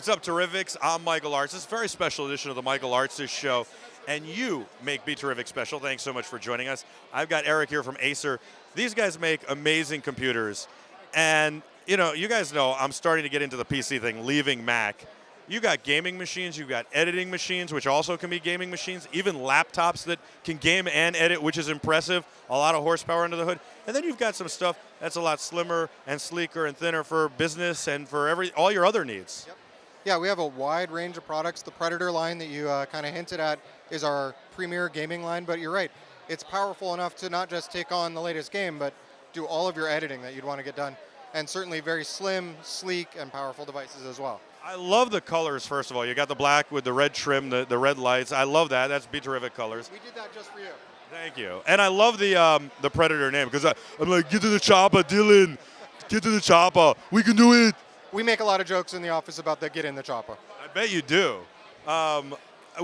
What's up, Terrifics? I'm Michael Artsis. Very special edition of the Michael Artsis Show. And you make BeTerrific special. Thanks so much for joining us. I've got Eric here from Acer. These guys make amazing computers. And, you know, you guys know I'm starting to get into the PC thing, leaving Mac. You got gaming machines, you've got editing machines, which also can be gaming machines, even laptops that can game and edit, which is impressive. A lot of horsepower under the hood. And then you've got some stuff that's a lot slimmer and sleeker and thinner for business and for all your other needs. Yep. Yeah, we have a wide range of products. The Predator line that you kind of hinted at is our premier gaming line, but you're right. It's powerful enough to not just take on the latest game, but do all of your editing that you'd want to get done. And certainly very slim, sleek, and powerful devices as well. I love the colors, first of all. You got the black with the red trim, the red lights. I love that. That's BeTerrific colors. We did that just for you. Thank you. And I love the Predator name because I'm like, get to the chopper, Dylan. Get to the chopper. We can do it. We make a lot of jokes in the office about the get in the chopper. I bet you do.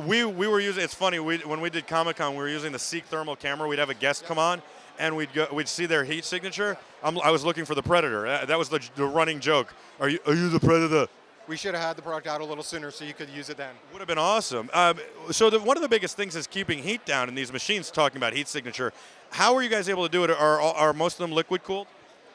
We were using, it's funny, when we did Comic-Con, we were using the Seek thermal camera. We'd have a guest come on, and we'd see their heat signature. I was looking for the Predator. That was the running joke. Are you the Predator? We should have had the product out a little sooner so you could use it then. Would have been awesome. So one of the biggest things is keeping heat down in these machines, talking about heat signature. How are you guys able to do it? Are most of them liquid cooled?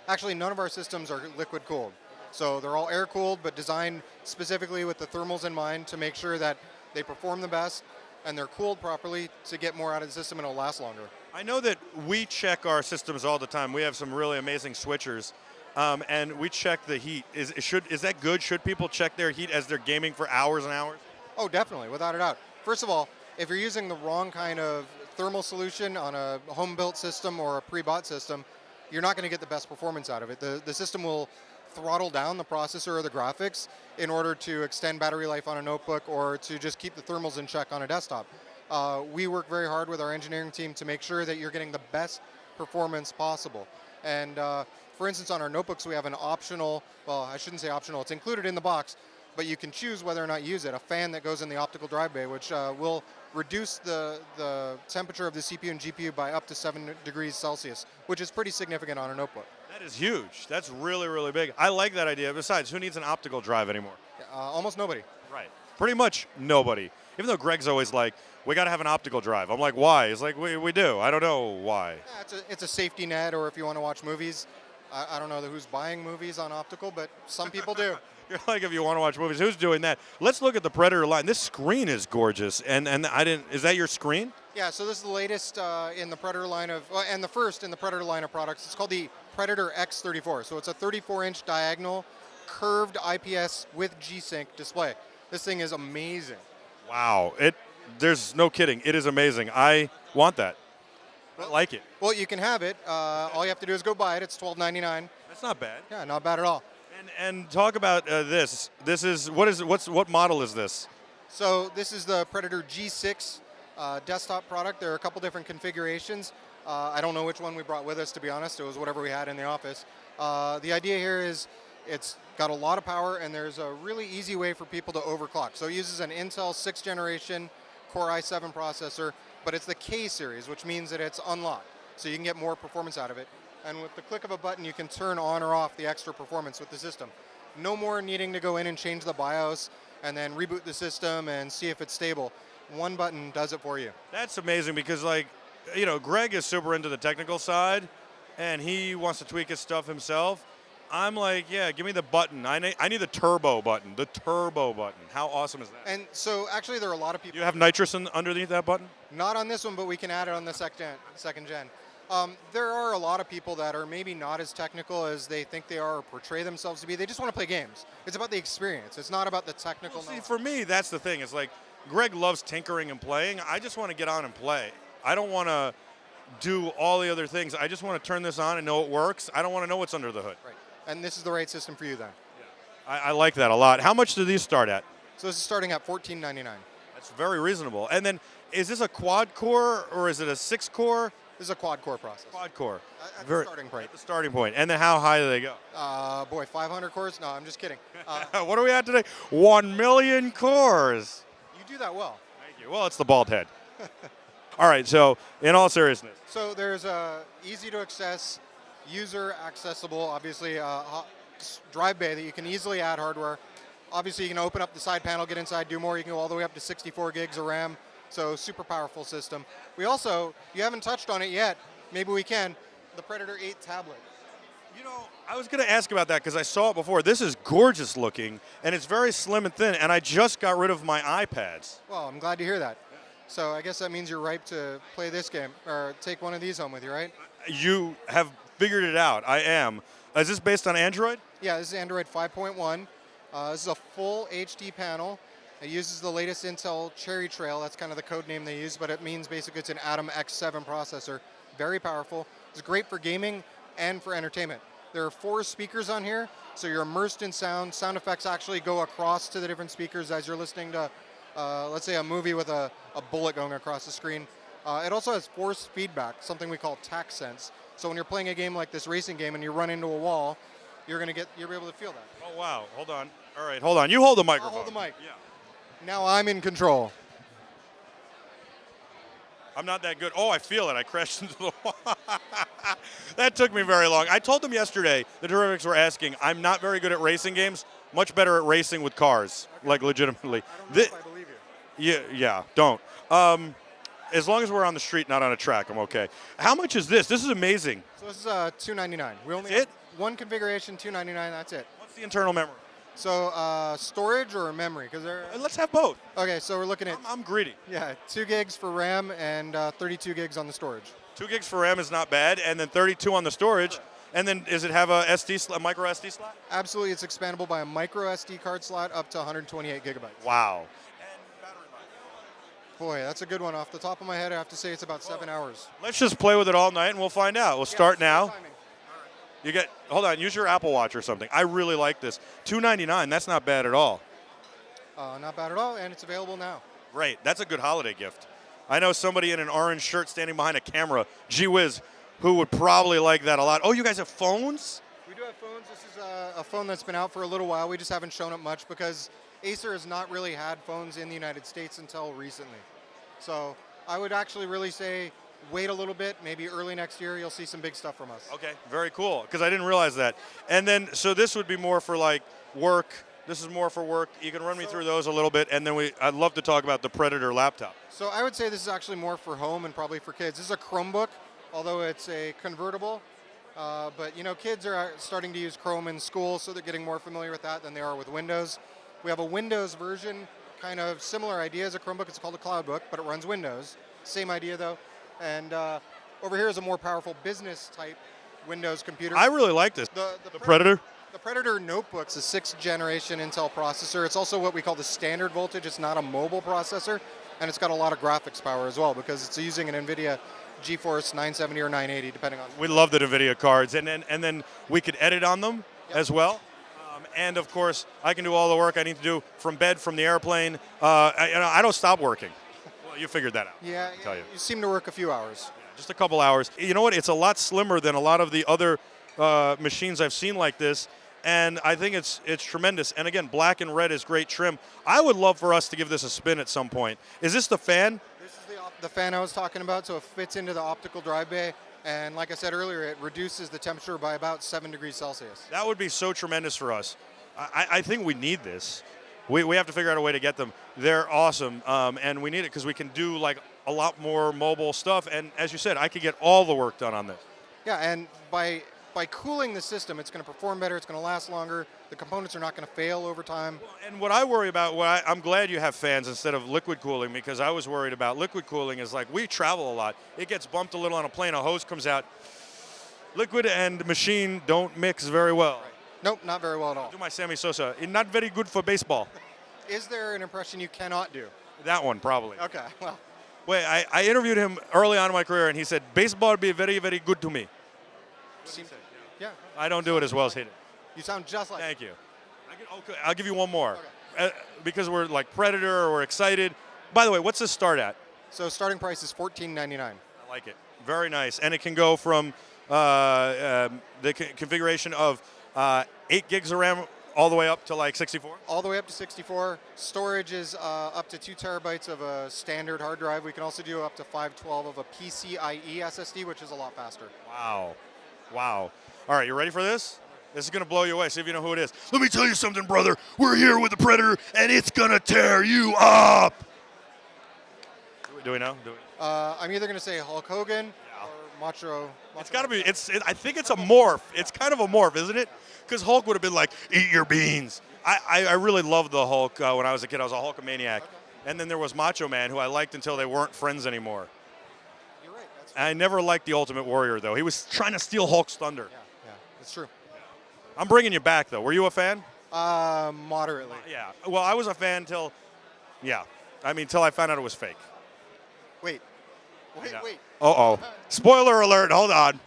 Actually, none of our systems are liquid cooled. So they're all air cooled, but designed specifically with the thermals in mind to make sure that they perform the best and they're cooled properly to get more out of the system and it'll last longer. I know that we check our systems all the time. We have some really amazing switchers. And we check the heat. Is that good? Should people check their heat as they're gaming for hours and hours? Oh, definitely, without a doubt. First of all, if you're using the wrong kind of thermal solution on a home-built system or a pre-bought system, you're not going to get the best performance out of it. The system will throttle down the processor or the graphics in order to extend battery life on a notebook or to just keep the thermals in check on a desktop. We work very hard with our engineering team to make sure that you're getting the best performance possible. And for instance, on our notebooks, we have an optional, well, I shouldn't say optional, it's included in the box, but you can choose whether or not you use it, a fan that goes in the optical drive bay, which will reduce the temperature of the CPU and GPU by up to 7 degrees Celsius, which is pretty significant on a notebook. That is huge. That's really, really big. I like that idea. Besides, who needs an optical drive anymore? Almost nobody. Right. Pretty much nobody. Even though Greg's always like, we got to have an optical drive. I'm like, why? He's like, we do. I don't know why. Yeah, it's a safety net, or if you want to watch movies. I don't know who's buying movies on optical, but some people do. You're like, if you want to watch movies, who's doing that? Let's look at the Predator line. This screen is gorgeous. And is that your screen? Yeah, so this is the latest in the Predator line and the first in the Predator line of products. It's called the Predator X34. So it's a 34-inch diagonal curved IPS with G-Sync display. This thing is amazing. Wow. There's no kidding. It is amazing. I want that. I like it. Well, you can have it. All you have to do is go buy it. It's $12.99. That's not bad. Yeah, not bad at all. And talk about this. This is what model is this? So this is the Predator G6 desktop product. There are a couple different configurations. I don't know which one we brought with us, to be honest. It was whatever we had in the office. The idea here is it's got a lot of power, and there's a really easy way for people to overclock. So it uses an Intel 6th generation Core i7 processor, but it's the K series, which means that it's unlocked. So you can get more performance out of it. And with the click of a button, you can turn on or off the extra performance with the system. No more needing to go in and change the BIOS and then reboot the system and see if it's stable. One button does it for you. That's amazing because, like, you know, Greg is super into the technical side, and he wants to tweak his stuff himself. I'm like, yeah, give me the button. I need the turbo button. The turbo button. How awesome is that? And so actually there are a lot of people. You have nitrous underneath that button? Not on this one, but we can add it on the second gen. There are a lot of people that are maybe not as technical as they think they are or portray themselves to be. They just want to play games. It's about the experience. It's not about the technical knowledge. See, for me, that's the thing. It's like Greg loves tinkering and playing. I just want to get on and play. I don't want to do all the other things. I just want to turn this on and know it works. I don't want to know what's under the hood. Right. And this is the right system for you then. Yeah. I like that a lot. How much do these start at? So this is starting at $14.99. That's very reasonable. And then, is this a quad core or is it a 6-core? This is a quad core process. Quad core. At the starting point. At the starting point. And then how high do they go? Boy, 500 cores? No, I'm just kidding. What are we at today? 1 million cores. You do that well. Thank you. Well, it's the bald head. All right, so in all seriousness. So there's a easy to access, user accessible, obviously drive bay that you can easily add hardware. Obviously, you can open up the side panel, get inside, do more. You can go all the way up to 64 gigs of RAM. So super powerful system. We also, you haven't touched on it yet, maybe we can, the Predator 8 tablet. You know, I was going to ask about that because I saw it before. This is gorgeous looking, and it's very slim and thin, and I just got rid of my iPads. Well, I'm glad to hear that. So I guess that means you're ripe to play this game, or take one of these home with you, right? You have figured it out. I am. Is this based on Android? Yeah, this is Android 5.1. This is a full HD panel. It uses the latest Intel Cherry Trail. That's kind of the code name they use, but it means basically it's an Atom X7 processor. Very powerful. It's great for gaming and for entertainment. There are 4 speakers on here, so you're immersed in sound. Sound effects actually go across to the different speakers as you're listening to, let's say, a movie with a bullet going across the screen. It also has force feedback, something we call tac sense. So when you're playing a game like this racing game and you run into a wall, you'll be able to feel that. Oh, wow. Hold on. All right, hold on. You hold the microphone. I'll hold the mic. Yeah. Now I'm in control. I'm not that good. Oh, I feel it. I crashed into the wall. That took me very long. I told them yesterday, the Terrifics were asking, I'm not very good at racing games, much better at racing with cars, like legitimately. I don't know if I believe you. Yeah, don't. As long as we're on the street, not on a track, I'm okay. How much is this? This is amazing. So this is $299. We only That's have one configuration, $299, that's it. What's the internal memory? So storage or memory? Because they're Let's have both. okay. So we're looking at I'm greedy. 2 gigs for RAM and 32 gigs on the storage. 2 gigs for RAM is not bad, and then 32 on the storage. Correct. And then does it have a micro SD slot? Absolutely, it's expandable by a micro SD card slot up to 128 gigabytes. Wow. And battery life? Boy, that's a good one. Off the top of my head, I have to say it's about 7 hours. Let's just play with it all night, and we'll find out. We'll start now. Hold on, use your Apple Watch or something. I really like this. $299, that's not bad at all. Not bad at all, and it's available now. Great, that's a good holiday gift. I know somebody in an orange shirt standing behind a camera, gee whiz, who would probably like that a lot. Oh, you guys have phones? We do have phones. This is a phone that's been out for a little while. We just haven't shown it much because Acer has not really had phones in the United States until recently. So I would actually really say wait a little bit, maybe early next year, you'll see some big stuff from us. Okay, very cool, because I didn't realize that. And then, so this would be more for like work. This is more for work. You can run me through those a little bit, and then I'd love to talk about the Predator laptop. So I would say this is actually more for home and probably for kids. This is a Chromebook, although it's a convertible. But you know, kids are starting to use Chrome in school, so they're getting more familiar with that than they are with Windows. We have a Windows version, kind of similar idea as a Chromebook. It's called a CloudBook, but it runs Windows. Same idea though. And over here is a more powerful business type Windows computer. I really like this. The Predator? The Predator Notebook's a 6th generation Intel processor. It's also what we call the standard voltage. It's not a mobile processor, and it's got a lot of graphics power as well because it's using an NVIDIA GeForce 970 or 980, depending on. We love the NVIDIA cards, and then we could edit on them as well. And of course, I can do all the work I need to do from bed, from the airplane. I don't stop working. Well, you figured that out. Yeah, I'll tell you. You seem to work a few hours. Yeah, just a couple hours. You know what? It's a lot slimmer than a lot of the other machines I've seen like this. And I think it's tremendous. And again, black and red is great trim. I would love for us to give this a spin at some point. Is this the fan? This is the fan I was talking about, so it fits into the optical drive bay. And like I said earlier, it reduces the temperature by about 7 degrees Celsius. That would be so tremendous for us. I think we need this. We have to figure out a way to get them. They're awesome, and we need it because we can do like a lot more mobile stuff. And as you said, I could get all the work done on this. Yeah, and by cooling the system, it's going to perform better, it's going to last longer, the components are not going to fail over time. And what I worry about, I'm glad you have fans instead of liquid cooling, because I was worried about liquid cooling is like, we travel a lot. It gets bumped a little on a plane, a hose comes out. Liquid and machine don't mix very well. Right. Nope, not very well at all. Do my Sammy Sosa. Not very good for baseball. Is there an impression you cannot do? That one, probably. Okay, well. Wait, I interviewed him early on in my career, and he said, baseball would be very, very good to me. Yeah. I don't do it as well as he did. You sound just like Thank you. Okay, I'll give you one more. Okay. Because we're like Predator, or we're excited. By the way, what's this start at? So starting price is $14.99. I like it. Very nice. And it can go from the configuration of 8 gigs of RAM all the way up to like 64? All the way up to 64. Storage is up to 2 terabytes of a standard hard drive. We can also do up to 512 of a PCIe SSD, which is a lot faster. Wow. Wow. All right, you ready for this? This is going to blow you away. See if you know who it is. Let me tell you something, brother. We're here with the Predator, and it's going to tear you up. Do we know? I'm either going to say Hulk Hogan or Macho. It's got to be. I think it's a morph. It's kind of a morph, isn't it? Because Hulk would have been like, eat your beans. I really loved the Hulk when I was a kid. I was a Hulkamaniac. Okay. And then there was Macho Man, who I liked until they weren't friends anymore. You're right. That's I never liked the Ultimate Warrior, though. He was trying to steal Hulk's thunder. Yeah, it's true. I'm bringing you back, though. Were you a fan? Moderately. Yeah. Well, I was a fan till I found out it was fake. Wait. Uh-oh. Spoiler alert. Hold on.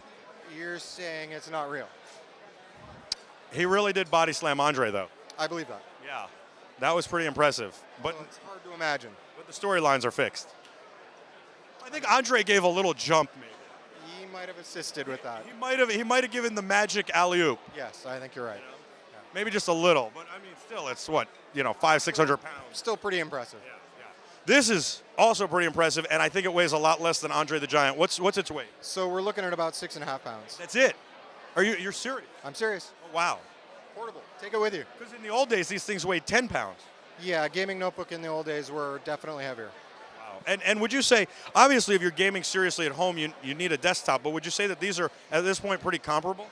You're saying it's not real. He really did body slam Andre, though. I believe that. Yeah. That was pretty impressive. But well, it's hard to imagine. But the storylines are fixed. I think Andre gave a little jump, maybe. He might have assisted with that. He might have given the magic alley-oop. Yes, I think you're right. Maybe just a little, but I mean, still, it's what, 500-600 pounds. Still pretty impressive. Yeah. This is also pretty impressive, and I think it weighs a lot less than Andre the Giant. What's its weight? So we're looking at about 6.5 pounds. That's it. You're serious? I'm serious. Oh, wow. Portable. Take it with you. Because in the old days, these things weighed 10 pounds. Yeah, gaming notebook in the old days were definitely heavier. Wow. And would you say, obviously, if you're gaming seriously at home, you need a desktop, but would you say that these are, at this point, pretty comparable?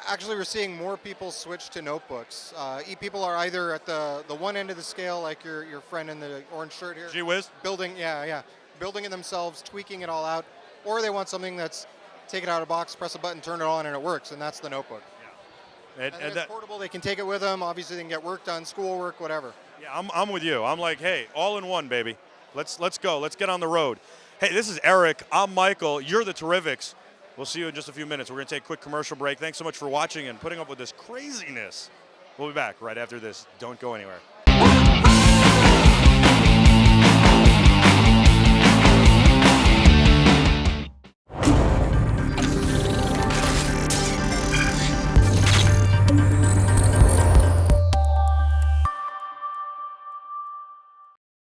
Actually, we're seeing more people switch to notebooks. People are either at the one end of the scale, like your friend in the orange shirt here. Gee whiz. Building it themselves, tweaking it all out, or they want something that's take it out of the box, press a button, turn it on, and it works, and that's the notebook. Yeah. And it's portable. They can take it with them. Obviously, they can get work done, schoolwork, whatever. Yeah, I'm with you. I'm like, hey, all in one, baby. Let's go. Let's get on the road. Hey, this is Eric. I'm Michael. You're the Terrifics. We'll see you in just a few minutes. We're going to take a quick commercial break. Thanks so much for watching and putting up with this craziness. We'll be back right after this. Don't go anywhere.